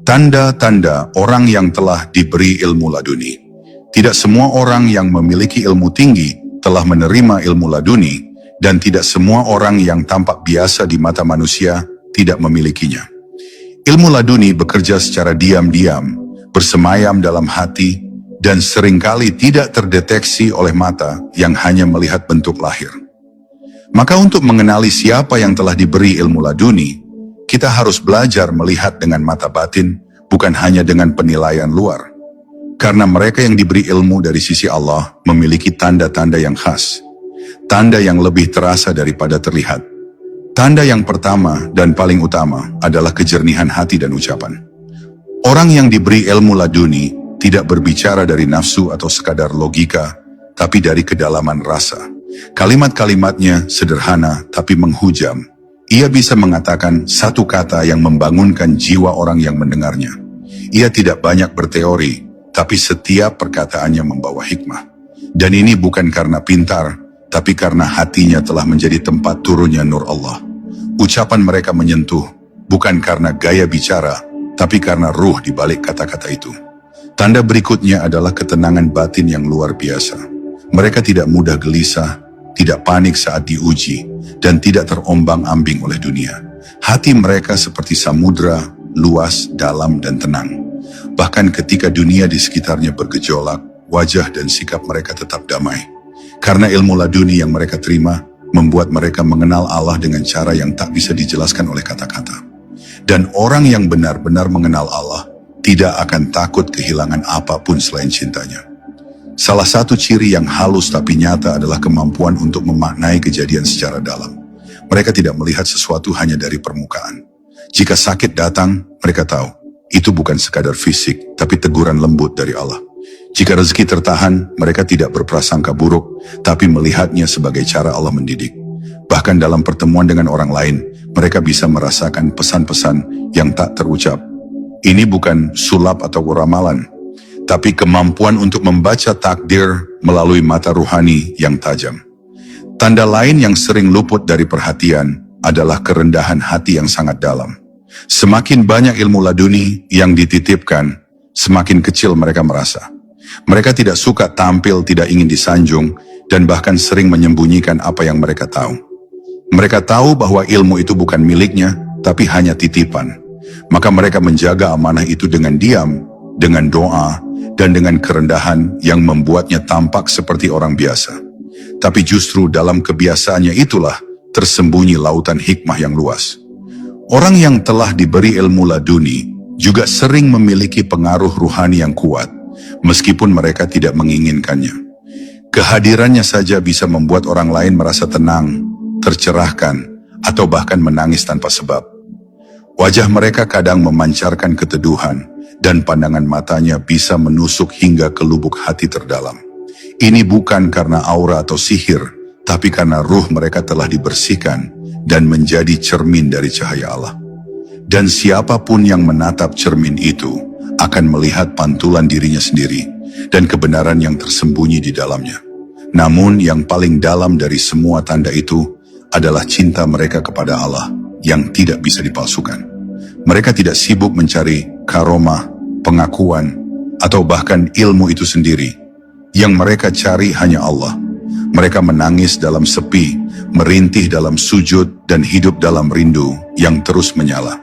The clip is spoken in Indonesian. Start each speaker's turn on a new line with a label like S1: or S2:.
S1: Tanda-tanda orang yang telah diberi ilmu laduni. Tidak semua orang yang memiliki ilmu tinggi telah menerima ilmu laduni, dan tidak semua orang yang tampak biasa di mata manusia tidak memilikinya. Ilmu laduni bekerja secara diam-diam, bersemayam dalam hati, dan seringkali tidak terdeteksi oleh mata yang hanya melihat bentuk lahir. Maka untuk mengenali siapa yang telah diberi ilmu laduni, kita harus belajar melihat dengan mata batin, bukan hanya dengan penilaian luar. Karena mereka yang diberi ilmu dari sisi Allah memiliki tanda-tanda yang khas. Tanda yang lebih terasa daripada terlihat. Tanda yang pertama dan paling utama adalah kejernihan hati dan ucapan. Orang yang diberi ilmu laduni tidak berbicara dari nafsu atau sekadar logika, tapi dari kedalaman rasa. Kalimat-kalimatnya sederhana tapi menghujam. Ia bisa mengatakan satu kata yang membangunkan jiwa orang yang mendengarnya. Ia tidak banyak berteori, tapi setiap perkataannya membawa hikmah. Dan ini bukan karena pintar, tapi karena hatinya telah menjadi tempat turunnya nur Allah. Ucapan mereka menyentuh, bukan karena gaya bicara, tapi karena ruh di balik kata-kata itu. Tanda berikutnya adalah ketenangan batin yang luar biasa. Mereka tidak mudah gelisah, tidak panik saat diuji, dan tidak terombang-ambing oleh dunia. Hati mereka seperti samudra, luas, dalam, dan tenang. Bahkan ketika dunia di sekitarnya bergejolak, wajah dan sikap mereka tetap damai. Karena ilmu laduni yang mereka terima, membuat mereka mengenal Allah dengan cara yang tak bisa dijelaskan oleh kata-kata. Dan orang yang benar-benar mengenal Allah, tidak akan takut kehilangan apapun selain cintanya. Salah satu ciri yang halus tapi nyata adalah kemampuan untuk memaknai kejadian secara dalam. Mereka tidak melihat sesuatu hanya dari permukaan. Jika sakit datang, mereka tahu, itu bukan sekadar fisik, tapi teguran lembut dari Allah. Jika rezeki tertahan, mereka tidak berprasangka buruk, tapi melihatnya sebagai cara Allah mendidik. Bahkan dalam pertemuan dengan orang lain, mereka bisa merasakan pesan-pesan yang tak terucap. Ini bukan sulap atau ramalan, tapi kemampuan untuk membaca takdir melalui mata ruhani yang tajam. Tanda lain yang sering luput dari perhatian adalah kerendahan hati yang sangat dalam. Semakin banyak ilmu laduni yang dititipkan, semakin kecil mereka merasa. Mereka tidak suka tampil, tidak ingin disanjung, dan bahkan sering menyembunyikan apa yang mereka tahu. Mereka tahu bahwa ilmu itu bukan miliknya, tapi hanya titipan. Maka mereka menjaga amanah itu dengan diam, dengan doa, dan dengan kerendahan yang membuatnya tampak seperti orang biasa. Tapi justru dalam kebiasaannya itulah tersembunyi lautan hikmah yang luas. Orang yang telah diberi ilmu laduni juga sering memiliki pengaruh ruhani yang kuat, meskipun mereka tidak menginginkannya. Kehadirannya saja bisa membuat orang lain merasa tenang, tercerahkan, atau bahkan menangis tanpa sebab. Wajah mereka kadang memancarkan keteduhan, dan pandangan matanya bisa menusuk hingga ke lubuk hati terdalam. Ini bukan karena aura atau sihir, tapi karena ruh mereka telah dibersihkan dan menjadi cermin dari cahaya Allah. Dan siapapun yang menatap cermin itu akan melihat pantulan dirinya sendiri dan kebenaran yang tersembunyi di dalamnya. Namun yang paling dalam dari semua tanda itu adalah cinta mereka kepada Allah yang tidak bisa dipalsukan. Mereka tidak sibuk mencari karomah, pengakuan, atau bahkan ilmu itu sendiri. Yang mereka cari hanya Allah. Mereka menangis dalam sepi, merintih dalam sujud, dan hidup dalam rindu yang terus menyala.